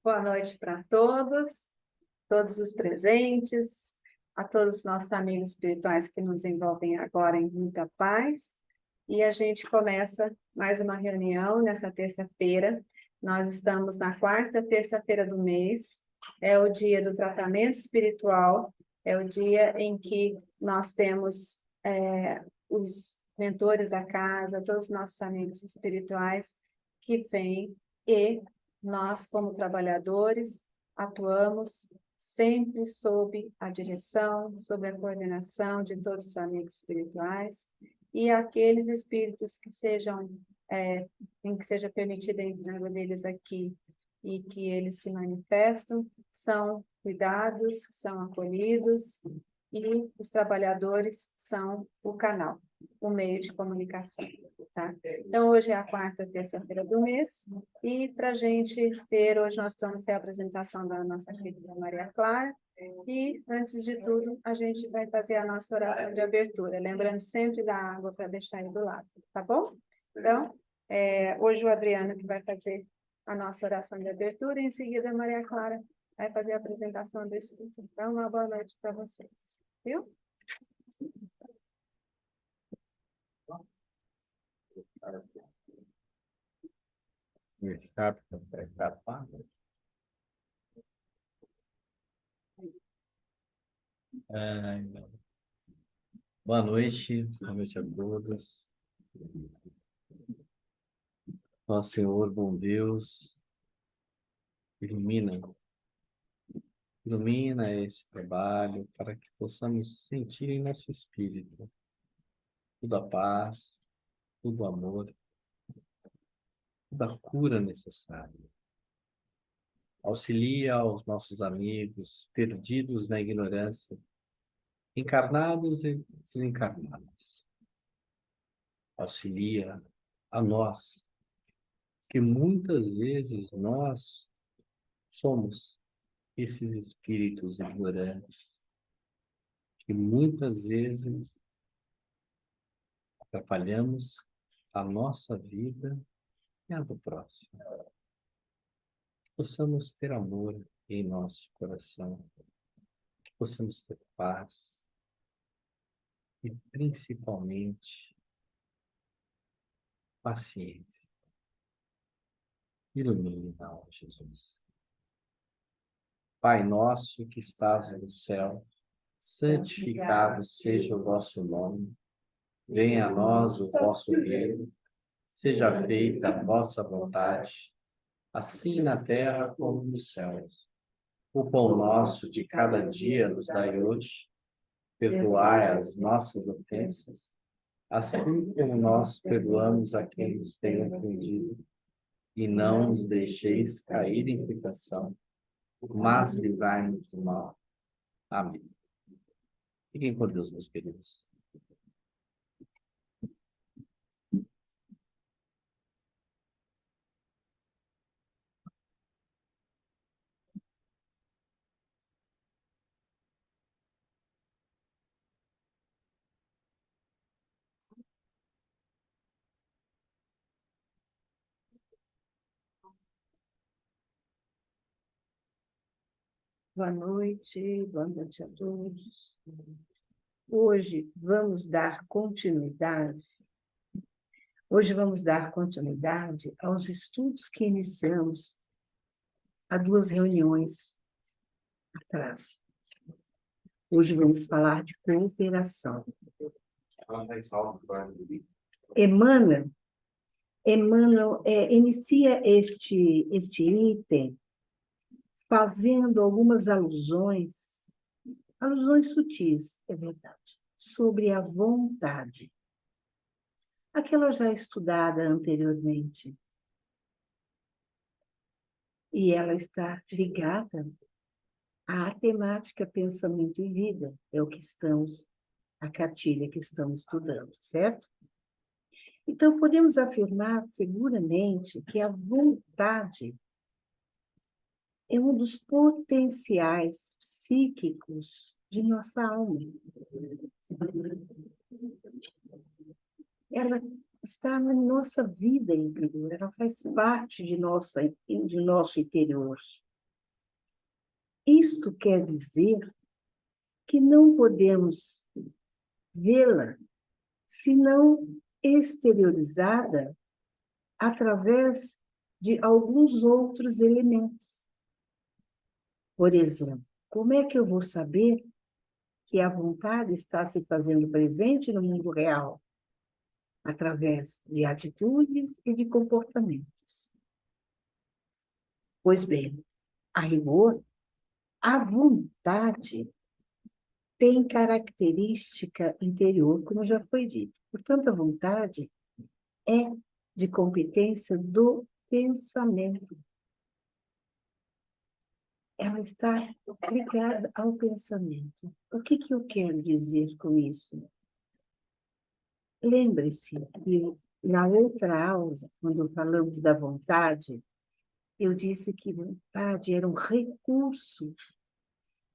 Boa noite para todos, todos os presentes, a todos os nossos amigos espirituais que nos envolvem agora em muita paz. E a gente começa mais uma reunião nessa terça-feira. Nós estamos na quarta terça-feira do mês, é o dia do tratamento espiritual, é o dia em que nós temos os mentores da casa, todos os nossos amigos espirituais que vêm e nós, como trabalhadores, atuamos sempre sob a direção, sob a coordenação de todos os amigos espirituais e aqueles espíritos que sejam, em que seja permitida a entrada deles aqui e que eles se manifestam, são cuidados, são acolhidos e os trabalhadores são o canal, o meio de comunicação, tá? Então, hoje é a quarta terça-feira do mês, e para a gente ter, hoje nós vamos ter a apresentação da nossa querida Maria Clara, e antes de tudo, a gente vai fazer a nossa oração de abertura, lembrando sempre da água para deixar aí do lado, tá bom? Então, hoje o Adriano que vai fazer a nossa oração de abertura, e em seguida a Maria Clara vai fazer a apresentação do estudo. Então, uma boa noite para vocês, viu? Boa noite a todos. Ó Senhor, bom Deus, ilumina esse trabalho para que possamos sentir em nosso espírito toda a paz, todo o amor, toda a cura necessária. Auxilia aos nossos amigos perdidos na ignorância, encarnados e desencarnados. Auxilia a nós, que muitas vezes nós somos esses espíritos ignorantes, que muitas vezes atrapalhamos a nossa vida e a do próximo. Que possamos ter amor em nosso coração, que possamos ter paz e, principalmente, paciência. Ilumine, não, Jesus. Pai nosso que estás no céu, santificado seja o vosso nome. Venha a nós o vosso reino. Seja feita a vossa vontade, assim na terra como nos céus. O pão nosso de cada dia nos dai hoje. Perdoai as nossas ofensas, assim como nós perdoamos a quem nos tem ofendido. E não nos deixeis cair em tentação, mas livrai-nos do mal. Amém. Fiquem com Deus, meus queridos. Boa noite a todos. Hoje vamos dar continuidade aos estudos que iniciamos há 2 reuniões atrás. Hoje vamos falar de cooperação. Emmanuel inicia este item fazendo algumas alusões sutis, é verdade, sobre a vontade. Aquela já estudada anteriormente. E ela está ligada à temática pensamento e vida, é o que a cartilha que estamos estudando, certo? Então, podemos afirmar seguramente que a vontade é um dos potenciais psíquicos de nossa alma. Ela está na nossa vida interior, ela faz parte de nosso interior. Isto quer dizer que não podemos vê-la senão exteriorizada através de alguns outros elementos. Por exemplo, como é que eu vou saber que a vontade está se fazendo presente no mundo real? Através de atitudes e de comportamentos. Pois bem, a rigor, a vontade tem característica interior, como já foi dito. Portanto, a vontade é de competência do pensamento. Ela está ligada ao pensamento. O que eu quero dizer com isso? Lembre-se que na outra aula, quando falamos da vontade, eu disse que vontade era um recurso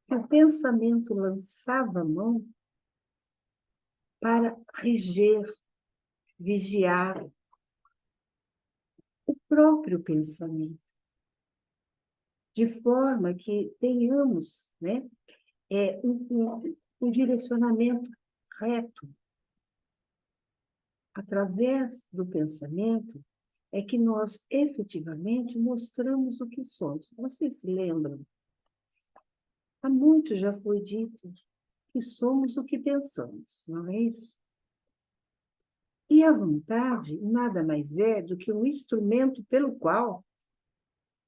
que o pensamento lançava a mão para reger, vigiar o próprio pensamento, de forma que tenhamos, né, um direcionamento reto. Através do pensamento é que nós efetivamente mostramos o que somos. Vocês se lembram? Há muito já foi dito que somos o que pensamos, não é isso? E a vontade nada mais é do que um instrumento pelo qual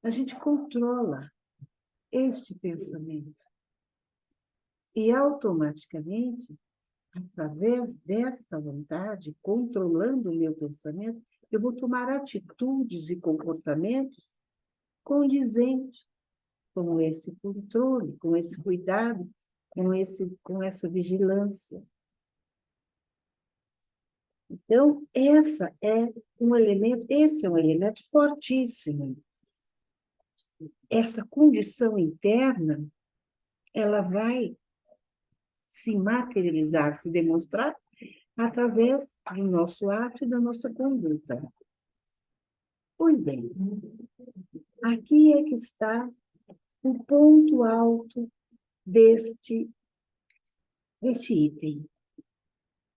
a gente controla este pensamento. E automaticamente, através desta vontade, controlando o meu pensamento, eu vou tomar atitudes e comportamentos condizentes com esse controle, com esse cuidado, com essa vigilância. Então, esse é um elemento fortíssimo. Essa condição interna, ela vai se materializar, se demonstrar através do nosso ato e da nossa conduta. Pois bem, aqui é que está o ponto alto deste item,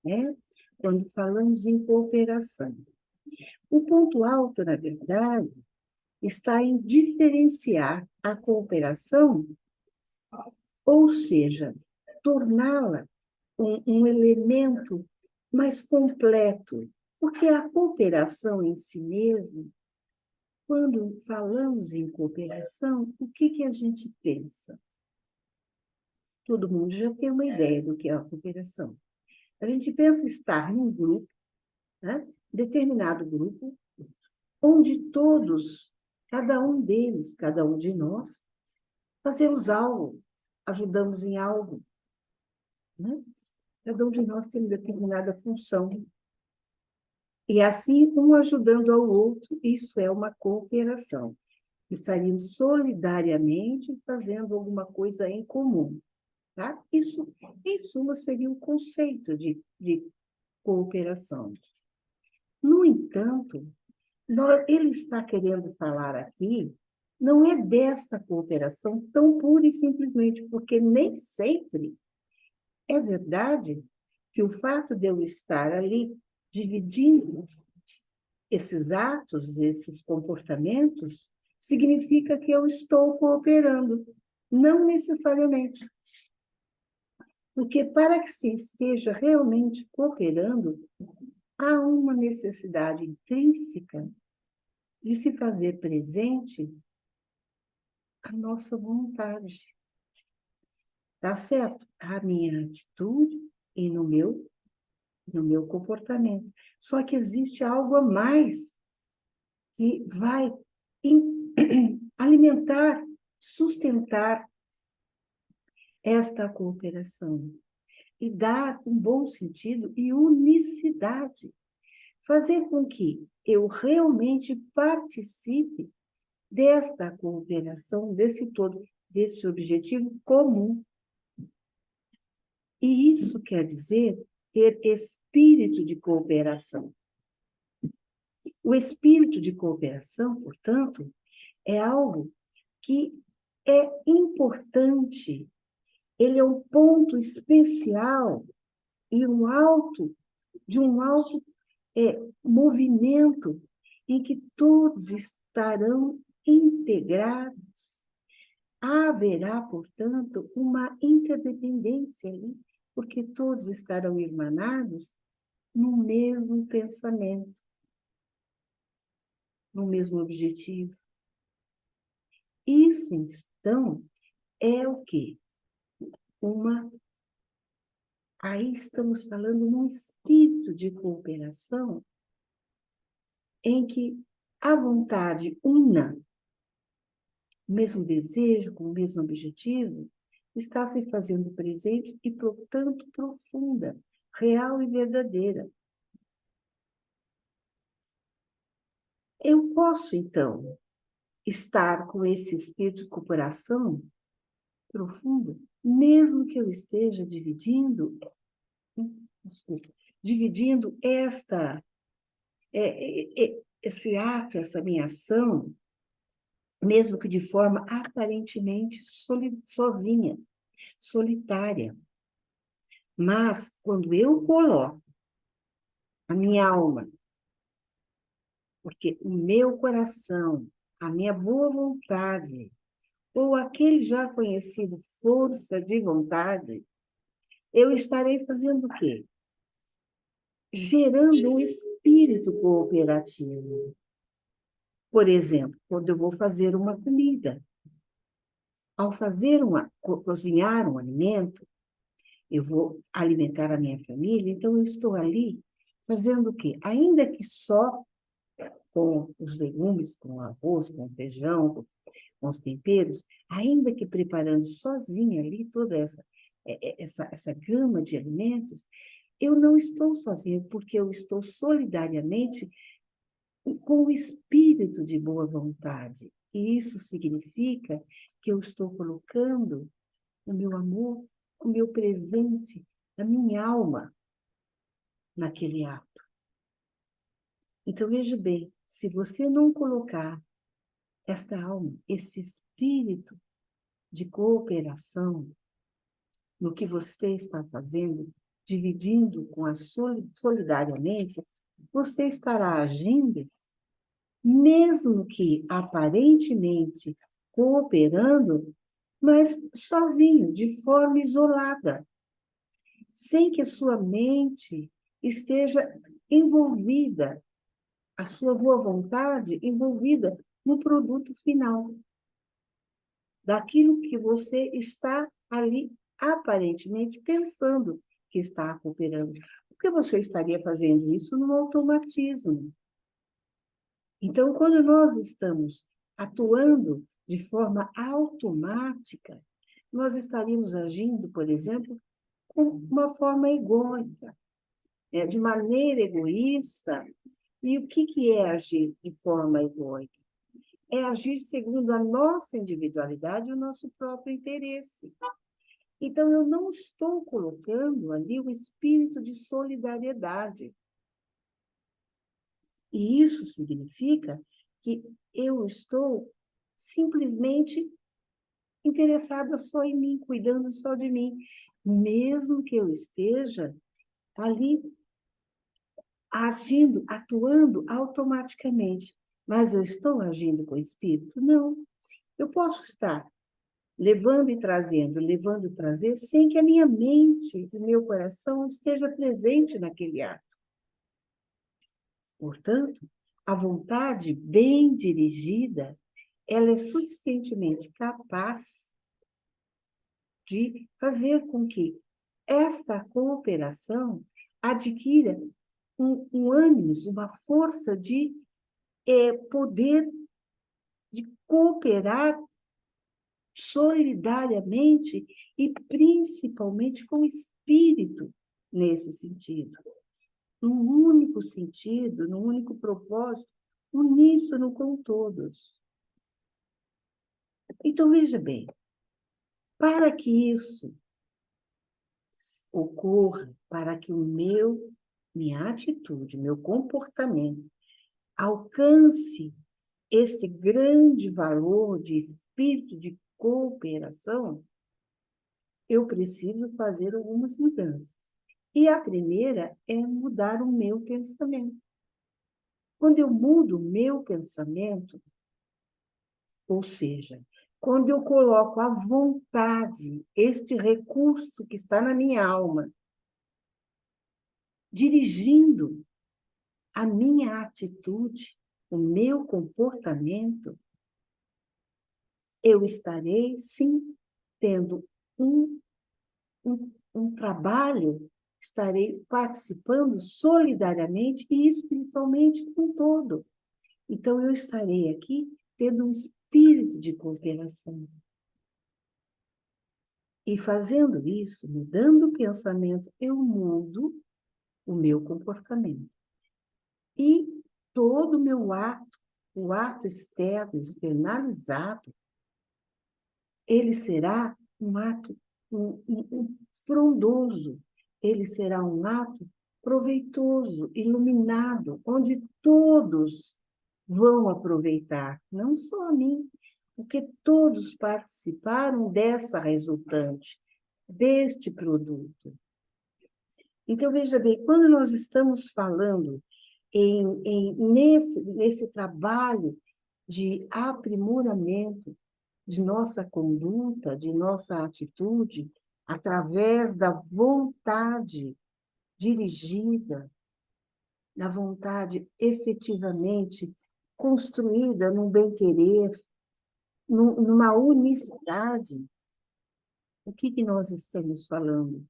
né? Quando falamos em cooperação. O ponto alto, na verdade, está em diferenciar a cooperação, ou seja, torná-la um elemento mais completo, porque a cooperação em si mesma, quando falamos em cooperação, o que a gente pensa? Todo mundo já tem uma ideia do que é a cooperação. A gente pensa estar num grupo, né? Determinado grupo, onde todos, cada um deles, cada um de nós, fazemos algo, ajudamos em algo, né? Cada um de nós tem uma determinada função. E assim, um ajudando ao outro, isso é uma cooperação. Estaríamos solidariamente fazendo alguma coisa em comum. Tá? Isso, em suma, seria um conceito de cooperação. No entanto, ele está querendo falar aqui, não é desta cooperação tão pura e simplesmente, porque nem sempre é verdade que o fato de eu estar ali dividindo esses atos, esses comportamentos, significa que eu estou cooperando. Não necessariamente. Porque para que se esteja realmente cooperando, há uma necessidade intrínseca de se fazer presente a nossa vontade. Tá certo? A minha atitude e no meu comportamento. Só que existe algo a mais que vai alimentar, sustentar esta cooperação e dar um bom sentido e unicidade. Fazer com que eu realmente participe desta cooperação, desse todo, desse objetivo comum. E isso quer dizer ter espírito de cooperação. O espírito de cooperação, portanto, é algo que é importante, ele é um ponto especial e de um alto movimento em que todos estarão integrados. Haverá, portanto, uma interdependência ali, porque todos estarão irmanados no mesmo pensamento, no mesmo objetivo. Isso, então, é o quê? Aí estamos falando num espírito de cooperação em que a vontade una, o mesmo desejo, com o mesmo objetivo, está se fazendo presente e, portanto, profunda, real e verdadeira. Eu posso, então, estar com esse espírito de cooperação profundo, mesmo que eu esteja dividindo esse ato, essa minha ação, mesmo que de forma aparentemente sozinha, solitária. Mas, quando eu coloco a minha alma, porque o meu coração, a minha boa vontade, ou aquele já conhecido força de vontade, eu estarei fazendo o quê? Gerando um espírito cooperativo. Por exemplo, quando eu vou fazer uma comida, ao cozinhar um alimento, eu vou alimentar a minha família, então eu estou ali fazendo o quê? Ainda que só com os legumes, com o arroz, com o feijão, com os temperos, ainda que preparando sozinha ali toda essa gama de alimentos, eu não estou sozinha, porque eu estou solidariamente com o espírito de boa vontade. E isso significa que eu estou colocando o meu amor, o meu presente, a minha alma naquele ato. Então, veja bem, se você não colocar esta alma, esse espírito de cooperação no que você está fazendo, dividindo com a solidariamente, você estará agindo, mesmo que aparentemente cooperando, mas sozinho, de forma isolada, sem que a sua mente esteja envolvida, a sua boa vontade envolvida no produto final, daquilo que você está ali aparentemente pensando que está cooperando. Porque você estaria fazendo isso no automatismo. Então, quando nós estamos atuando de forma automática, nós estaríamos agindo, por exemplo, com uma forma egóica, de maneira egoísta. E o que é agir de forma egóica? É agir segundo a nossa individualidade e o nosso próprio interesse. Então, eu não estou colocando ali o espírito de solidariedade. E isso significa que eu estou simplesmente interessada só em mim, cuidando só de mim, mesmo que eu esteja ali agindo, atuando automaticamente. Mas eu estou agindo com o espírito? Não. Eu posso estar levando e trazer, sem que a minha mente, o meu coração esteja presente naquele ato. Portanto, a vontade bem dirigida, ela é suficientemente capaz de fazer com que esta cooperação adquira um ânimo, uma força de poder de cooperar solidariamente e principalmente com espírito nesse sentido. Num único sentido, num único propósito, uníssono com todos. Então, veja bem, para que isso ocorra, para que minha atitude, meu comportamento alcance esse grande valor de espírito de cooperação, eu preciso fazer algumas mudanças. E a primeira é mudar o meu pensamento. Quando eu mudo o meu pensamento, ou seja, quando eu coloco a vontade, este recurso que está na minha alma, dirigindo a minha atitude, o meu comportamento, eu estarei, sim, tendo um trabalho, estarei participando solidariamente e espiritualmente com todo. Então, eu estarei aqui tendo um espírito de cooperação. E fazendo isso, mudando o pensamento, eu mudo o meu comportamento. E todo o meu ato, o ato externo, externalizado, ele será um ato frondoso, ele será um ato proveitoso, iluminado, onde todos vão aproveitar, não só a mim, porque todos participaram dessa resultante, deste produto. Então, veja bem, quando nós estamos falando nesse trabalho de aprimoramento de nossa conduta, de nossa atitude, através da vontade dirigida, da vontade efetivamente construída num bem-querer, numa unicidade. O que nós estamos falando?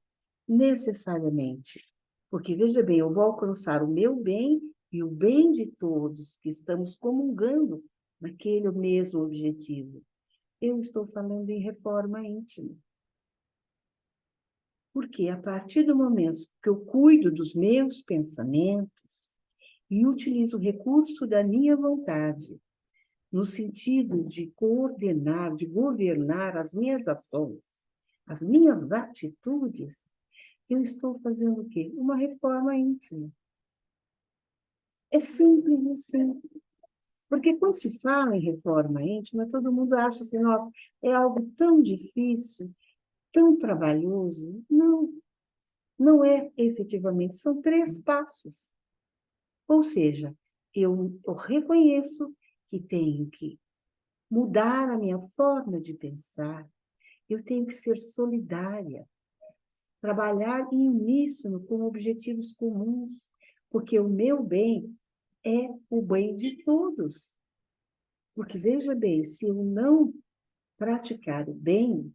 Necessariamente. Porque, veja bem, eu vou alcançar o meu bem e o bem de todos que estamos comungando naquele mesmo objetivo. Eu estou falando em reforma íntima. Porque a partir do momento que eu cuido dos meus pensamentos e utilizo o recurso da minha vontade, no sentido de coordenar, de governar as minhas ações, as minhas atitudes, eu estou fazendo o quê? Uma reforma íntima. É simples assim. Porque quando se fala em reforma íntima, todo mundo acha assim, nossa, é algo tão difícil, tão trabalhoso. Não, não é efetivamente, são 3 passos. Ou seja, eu reconheço que tenho que mudar a minha forma de pensar, eu tenho que ser solidária, trabalhar em uníssono com objetivos comuns, porque o meu bem é o bem de todos. Porque, veja bem, se eu não praticar o bem,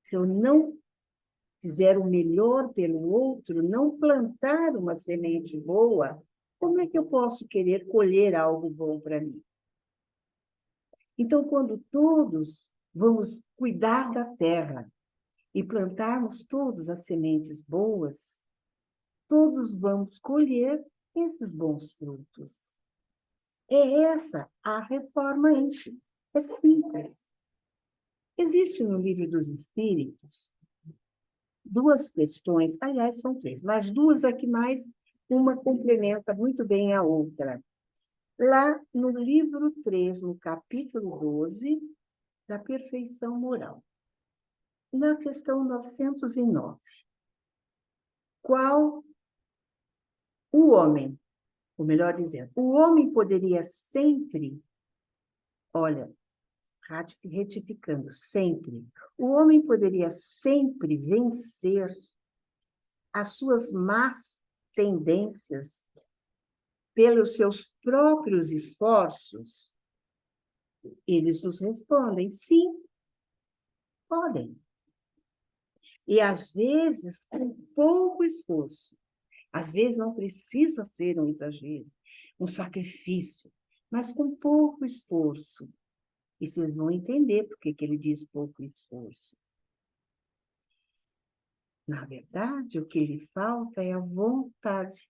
se eu não fizer o melhor pelo outro, não plantar uma semente boa, como é que eu posso querer colher algo bom para mim? Então, quando todos vamos cuidar da terra e plantarmos todas as sementes boas, todos vamos colher esses bons frutos. É essa a reforma íntima. É simples. Existe no Livro dos Espíritos 2 questões, aliás, são 3, mas 2 aqui mais, uma complementa muito bem a outra. Lá no livro 3, no capítulo 12, da perfeição moral. Na questão 909. Qual o homem, ou melhor dizendo, o homem poderia sempre, olha, retificando, sempre, o homem poderia sempre vencer as suas más tendências pelos seus próprios esforços? Eles nos respondem, sim, podem. E, às vezes, com pouco esforço. Às vezes, não precisa ser um exagero, um sacrifício, mas com pouco esforço. E vocês vão entender por que ele diz pouco esforço. Na verdade, o que lhe falta é a vontade.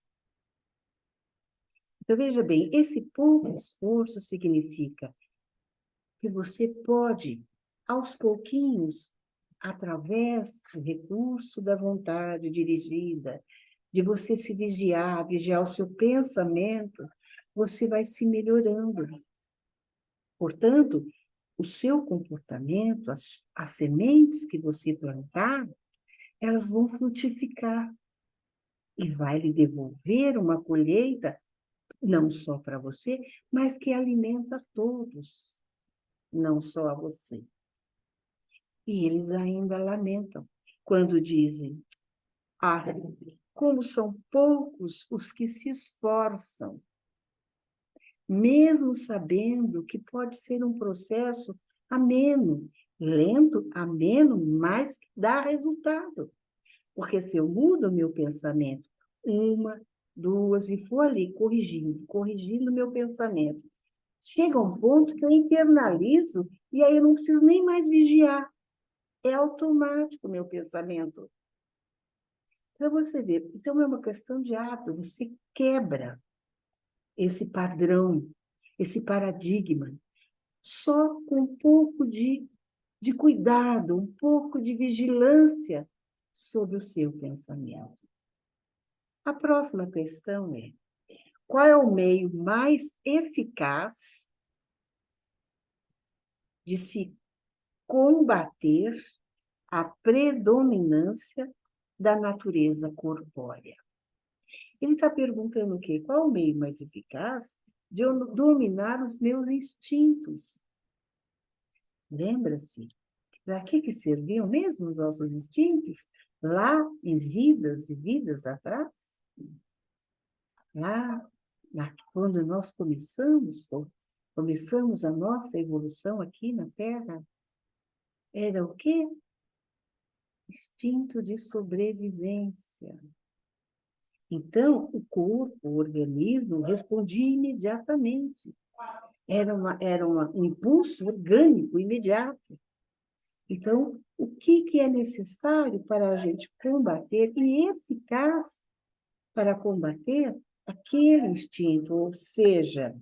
Então, veja bem, esse pouco esforço significa que você pode, aos pouquinhos, através do recurso da vontade dirigida, de você se vigiar, vigiar o seu pensamento, você vai se melhorando. Portanto, o seu comportamento, as sementes que você plantar, elas vão frutificar e vai lhe devolver uma colheita, não só para você, mas que alimenta a todos, não só a você. E eles ainda lamentam quando dizem: ah, como são poucos os que se esforçam, mesmo sabendo que pode ser um processo ameno, lento, ameno, mas que dá resultado. Porque se eu mudo o meu pensamento, uma, duas, e for ali corrigindo o meu pensamento, chega um ponto que eu internalizo e aí eu não preciso nem mais vigiar. É automático o meu pensamento. Para você ver, então é uma questão de hábito, você quebra esse padrão, esse paradigma, só com um pouco de cuidado, um pouco de vigilância sobre o seu pensamento. A próxima questão é: qual é o meio mais eficaz de se combater a predominância da natureza corpórea? Ele está perguntando o quê? Qual é o meio mais eficaz de eu dominar os meus instintos? Lembra-se, para que serviam mesmo os nossos instintos? Lá em vidas e vidas atrás? Lá, quando nós começamos a nossa evolução aqui na Terra, era o quê? Instinto de sobrevivência. Então, o corpo, o organismo, respondia imediatamente. Era um impulso orgânico imediato. Então, o que é necessário para a gente combater e eficaz para combater aquele instinto, ou seja,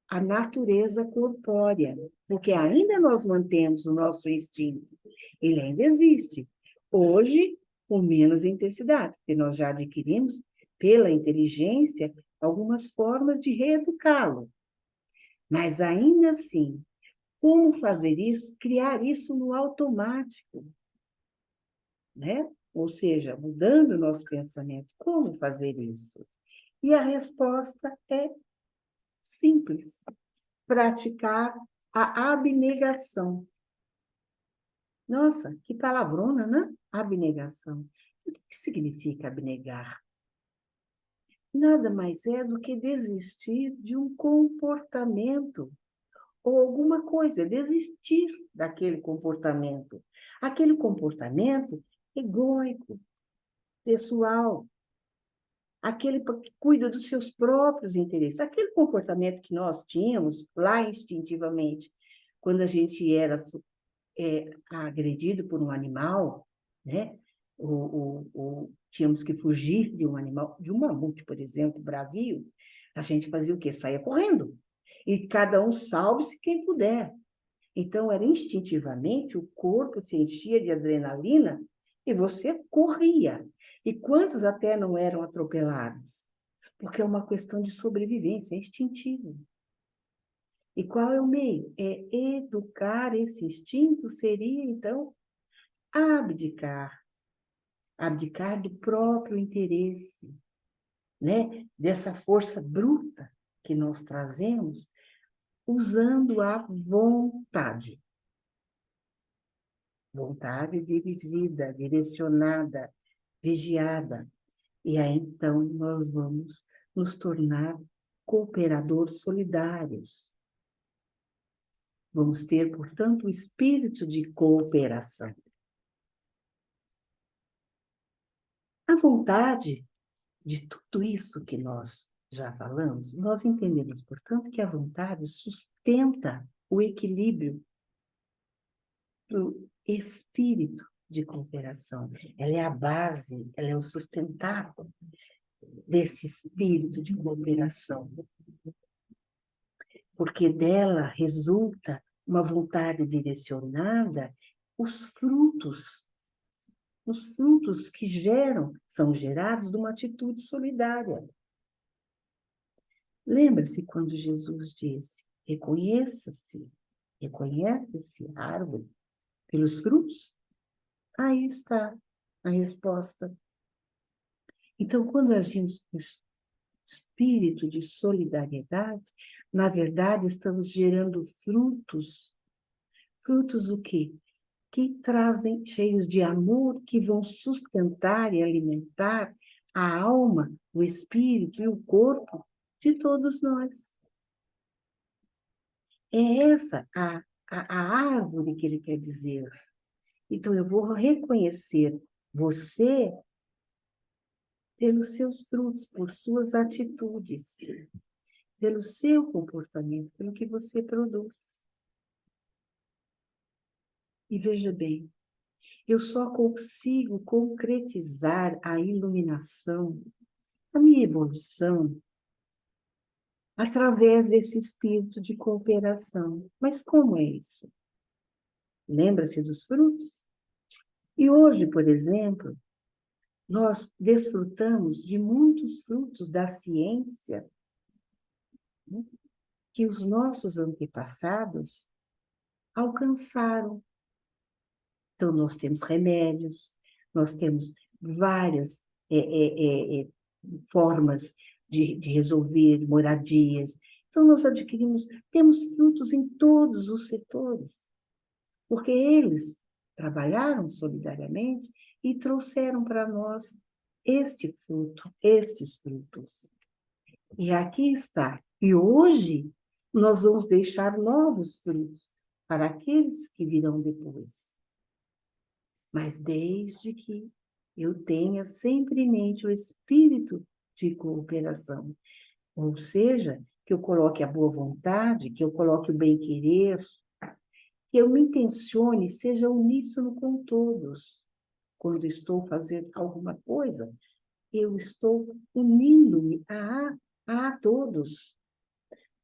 a natureza corpórea, porque ainda nós mantemos o nosso instinto, ele ainda existe. Hoje, com menos intensidade, porque nós já adquirimos, pela inteligência, algumas formas de reeducá-lo. Mas ainda assim, como fazer isso? Criar isso no automático, né? Ou seja, mudando o nosso pensamento. Como fazer isso? E a resposta é simples: praticar a abnegação. Nossa, que palavrona, né? Abnegação. O que significa abnegar? Nada mais é do que desistir de um comportamento ou alguma coisa, desistir daquele comportamento. Aquele comportamento egóico, pessoal, aquele que cuida dos seus próprios interesses, aquele comportamento que nós tínhamos lá instintivamente, quando a gente era agredido por um animal, né? Ou tínhamos que fugir de um animal, de um mamute, por exemplo, bravio, a gente fazia o quê? Saía correndo. E cada um salve-se quem puder. Então, era instintivamente, o corpo se enchia de adrenalina e você corria. E quantos até não eram atropelados? Porque é uma questão de sobrevivência, é instintivo. E qual é o meio? É educar esse instinto, seria, então, abdicar. Abdicar do próprio interesse, né? Dessa força bruta que nós trazemos, usando a vontade. Vontade dirigida, direcionada, vigiada. E aí, então, nós vamos nos tornar cooperadores solidários. Vamos ter, portanto, o espírito de cooperação. A vontade de tudo isso que nós já falamos, nós entendemos, portanto, que a vontade sustenta o equilíbrio do espírito de cooperação. Ela é a base, ela é o sustentáculo desse espírito de cooperação. Porque dela resulta uma vontade direcionada, os frutos que são gerados de uma atitude solidária. Lembra-se quando Jesus disse: reconheça-se Reconhece-se a árvore pelos frutos? Aí está a resposta. Então, quando agimos com espírito de solidariedade, na verdade, estamos gerando frutos. Frutos o quê? Que trazem, cheios de amor, que vão sustentar e alimentar a alma, o espírito e o corpo de todos nós. É essa a árvore que ele quer dizer. Então, eu vou reconhecer você pelos seus frutos, por suas atitudes, pelo seu comportamento, pelo que você produz. E veja bem, eu só consigo concretizar a iluminação, a minha evolução, através desse espírito de cooperação. Mas como é isso? Lembra-se dos frutos? E hoje, por exemplo, nós desfrutamos de muitos frutos da ciência, né, que os nossos antepassados alcançaram. Então, nós temos remédios, nós temos várias formas de resolver moradias. Então, nós adquirimos, temos frutos em todos os setores, porque eles trabalharam solidariamente e trouxeram para nós este fruto, estes frutos. E aqui está. E hoje nós vamos deixar novos frutos para aqueles que virão depois. Mas desde que eu tenha sempre em mente o espírito de cooperação, ou seja, que eu coloque a boa vontade, que eu coloque o bem-querer, que eu me intencione, seja uníssono com todos. Quando estou fazendo alguma coisa, eu estou unindo-me a todos.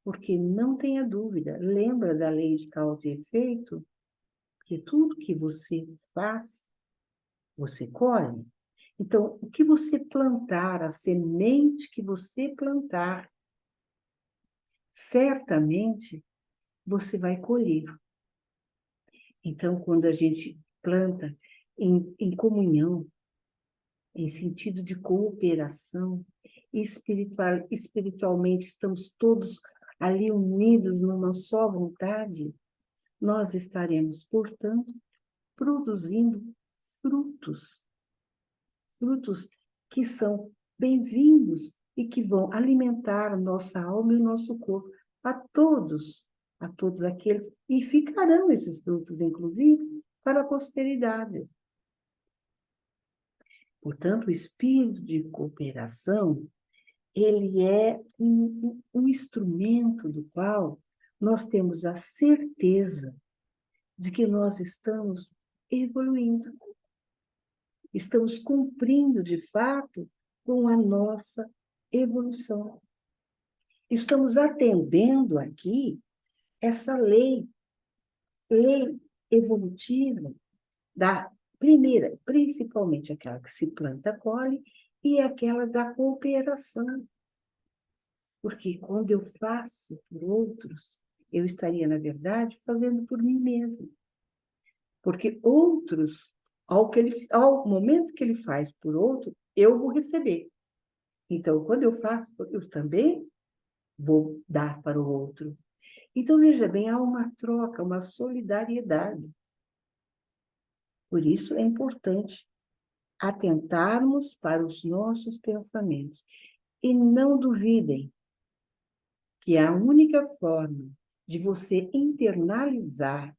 Porque não tenha dúvida, lembra da lei de causa e efeito? Que tudo que você faz, você colhe. Então, o que você plantar, a semente que você plantar, certamente você vai colher. Então, quando a gente planta em comunhão, em sentido de cooperação, espiritualmente estamos todos ali unidos numa só vontade, nós estaremos, portanto, produzindo frutos, frutos que são bem-vindos e que vão alimentar nossa alma e o nosso corpo, a todos aqueles, e ficarão esses frutos, inclusive, para a posteridade. Portanto, o espírito de cooperação, ele é um instrumento do qual nós temos a certeza de que nós estamos evoluindo. Estamos cumprindo, de fato, com a nossa evolução. Estamos atendendo aqui essa lei evolutiva da primeira, principalmente aquela que se planta, colhe, e aquela da cooperação. Porque quando eu faço por outros, eu estaria, na verdade, fazendo por mim mesmo. Porque outros, ao momento que ele faz por outro, eu vou receber. Então, quando eu faço, eu também vou dar para o outro. Então, veja bem, há uma troca, uma solidariedade. Por isso é importante atentarmos para os nossos pensamentos. E não duvidem que a única forma de você internalizar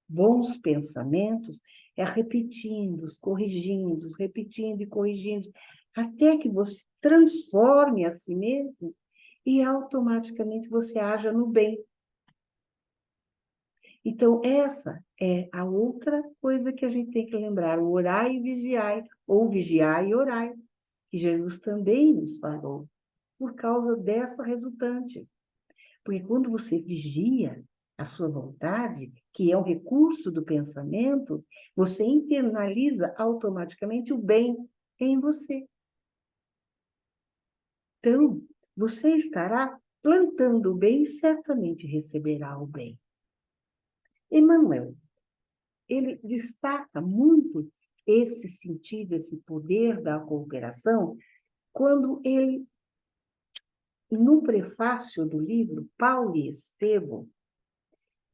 bons pensamentos é repetindo-os, corrigindo-os, repetindo e corrigindo, até que você transforme a si mesmo e automaticamente você haja no bem. Então, essa é a outra coisa que a gente tem que lembrar, o orai e vigiai, ou vigiai e orai, que Jesus também nos falou, por causa dessa resultante. Porque quando você vigia a sua vontade, que é um recurso do pensamento, você internaliza automaticamente o bem em você. Então, você estará plantando o bem e certamente receberá o bem. Emmanuel, ele destaca muito esse sentido, esse poder da cooperação, quando ele, no prefácio do livro, Paulo e Estevão,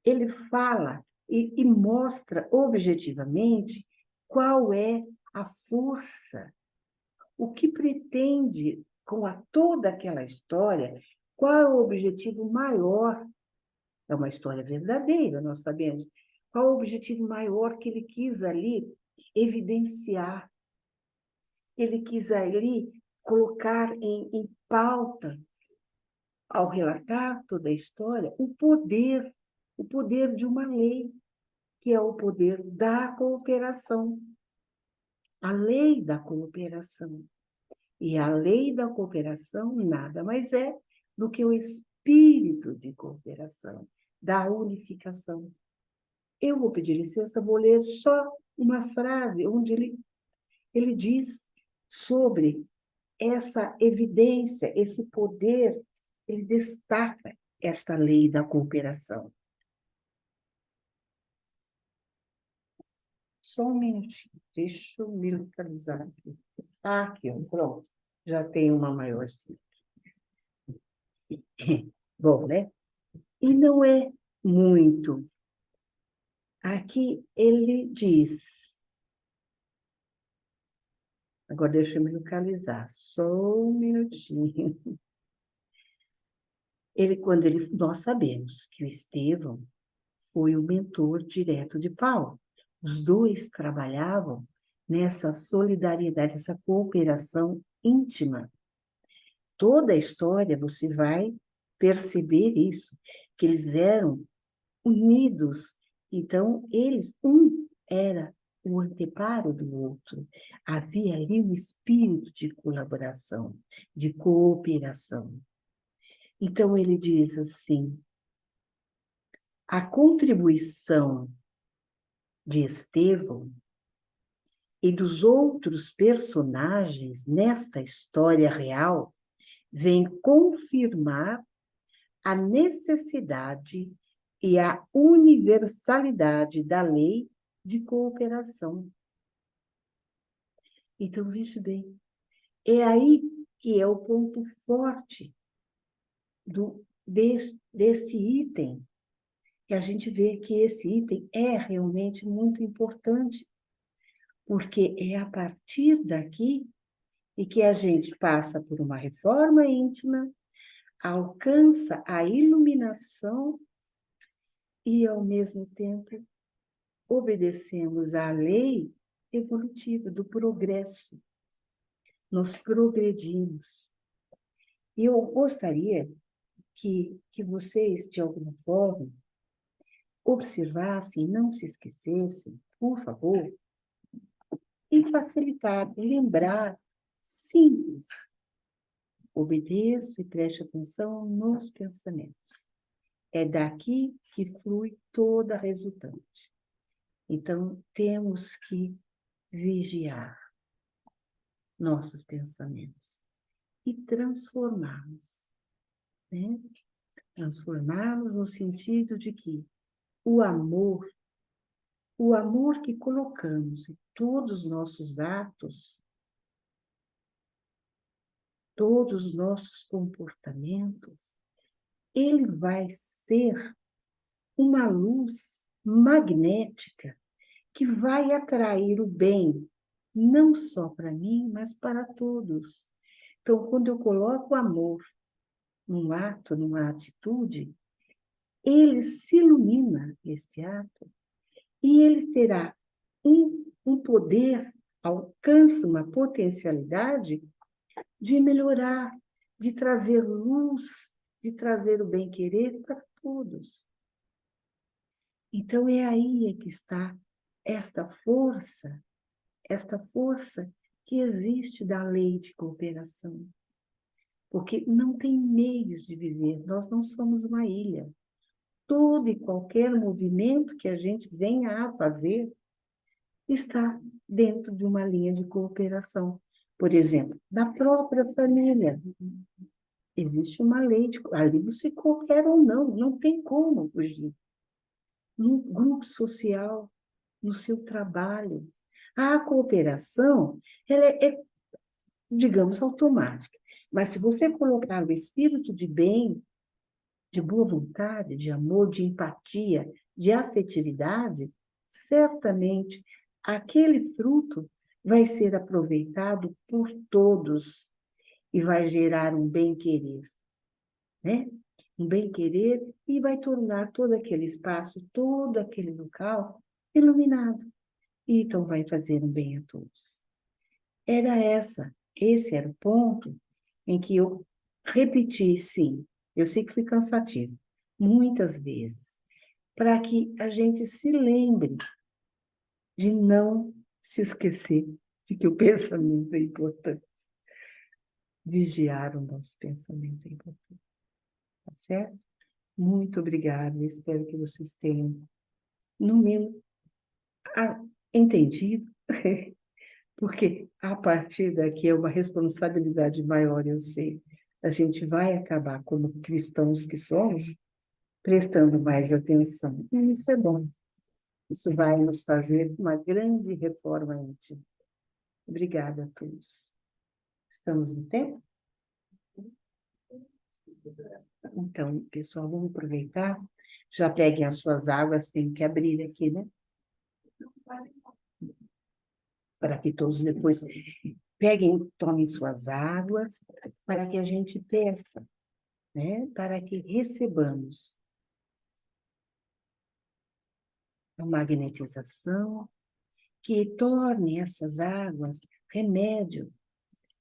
ele fala e mostra objetivamente qual é a força, o que pretende com toda aquela história, qual é o objetivo maior. É uma história verdadeira, nós sabemos. Qual é o objetivo maior que ele quis ali evidenciar? Ele quis ali colocar em pauta, ao relatar toda a história, o poder de uma lei, que é o poder da cooperação. A lei da cooperação. E a lei da cooperação nada mais é do que o espírito de cooperação, da unificação. Eu vou pedir licença, vou ler só uma frase onde ele diz sobre essa evidência, esse poder, ele destaca esta lei da cooperação. Só um minutinho, deixa eu me localizar aqui. Aqui, ó, pronto, já tem uma maiorzinha. Bom, né? E não é muito. Aqui ele diz. Agora deixa eu me localizar, só um minutinho. Nós sabemos que o Estevão foi o mentor direto de Paulo. Os dois trabalhavam nessa solidariedade, essa cooperação íntima. Toda a história você vai perceber isso, que eles eram unidos. Então, um era o anteparo do outro. Havia ali um espírito de colaboração, de cooperação. Então, ele diz assim, a contribuição de Estevão e dos outros personagens nesta história real vem confirmar a necessidade e a universalidade da lei de cooperação. Então, veja bem, é aí que é o ponto forte deste item, que a gente vê que esse item é realmente muito importante, porque é a partir daqui e que a gente passa por uma reforma íntima, alcança a iluminação e, ao mesmo tempo, obedecemos à lei evolutiva do progresso. Nós progredimos. E eu gostaria que vocês, de alguma forma, observassem, não se esquecessem, por favor, e facilitar, lembrar, simples. Obedeço e preste atenção nos pensamentos. É daqui que flui toda a resultante. Então, temos que vigiar nossos pensamentos e transformá-los, né? Transformá-los no sentido de que o amor que colocamos em todos os nossos atos, todos os nossos comportamentos, ele vai ser uma luz magnética que vai atrair o bem, não só para mim, mas para todos. Então, quando eu coloco o amor num ato, numa atitude, ele se ilumina, este ato, e ele terá um poder, alcança uma potencialidade de melhorar, de trazer luz, de trazer o bem-querer para todos. Então, é aí que está esta força que existe da lei de cooperação. Porque não tem meios de viver, nós não somos uma ilha. Todo e qualquer movimento que a gente venha a fazer está dentro de uma linha de cooperação. Por exemplo, na própria família. Existe uma lei, ali você coopera ou não, não tem como fugir. no grupo social, no seu trabalho. A cooperação, ela digamos, automática. Mas se você colocar o espírito de bem, de boa vontade, de amor, de empatia, de afetividade, certamente aquele fruto vai ser aproveitado por todos e vai gerar um bem-querer, né? Um bem-querer e vai tornar todo aquele espaço, todo aquele local iluminado. E então vai fazer um bem a todos. Esse era o ponto em que eu repeti, sim, eu sei que fui cansativo, muitas vezes, para que a gente se lembre de não se esquecer de que o pensamento é importante. Vigiar o nosso pensamento é importante. Tá certo? Muito obrigada, espero que vocês tenham, no mínimo, entendido, porque a partir daqui é uma responsabilidade maior, eu sei. A gente vai acabar, como cristãos que somos, prestando mais atenção. E isso é bom. Isso vai nos fazer uma grande reforma íntima. Obrigada a todos. Estamos no tempo? Então, pessoal, vamos aproveitar. Já peguem as suas águas, tem que abrir aqui, né? Para que todos depois peguem, tomem suas águas, para que a gente peça, né? Para que recebamos a magnetização, que torne essas águas remédio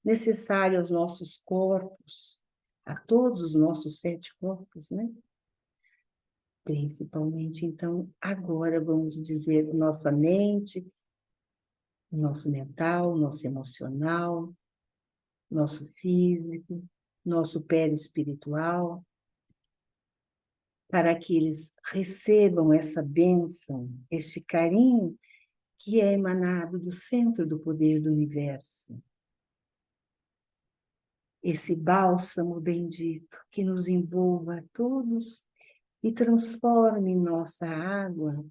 necessário aos nossos corpos, a todos os nossos 7 corpos, né? Principalmente, então, agora vamos dizer nossa mente, nosso mental, nosso emocional, nosso físico, nosso perispiritual, para que eles recebam essa bênção, este carinho que é emanado do centro do poder do universo. Esse bálsamo bendito que nos envolva a todos e transforme nossa água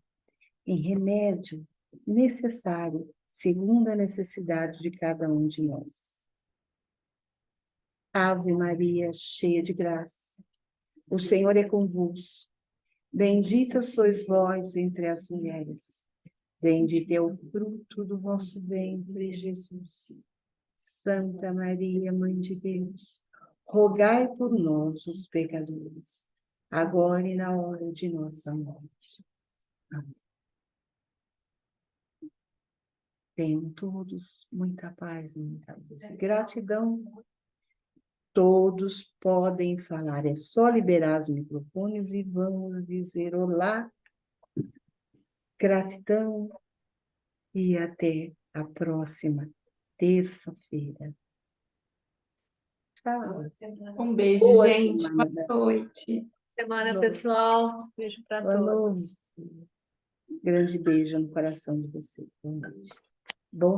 em remédio necessário, segundo a necessidade de cada um de nós. Ave Maria, cheia de graça, o Senhor é convosco. Bendita sois vós entre as mulheres. Bendito é o fruto do vosso ventre, Jesus. Santa Maria, Mãe de Deus, rogai por nós, os pecadores, agora e na hora de nossa morte. Amém. Tenham todos muita paz, muita luz. Gratidão. Todos podem falar, é só liberar os microfones e vamos dizer olá, gratidão e até a próxima terça-feira. Tchau. Um beijo, Boa gente. semana. Boa noite. Semana, pessoal. Beijo para Boa todos. noite. Grande beijo no coração de vocês. Boa noite. Bom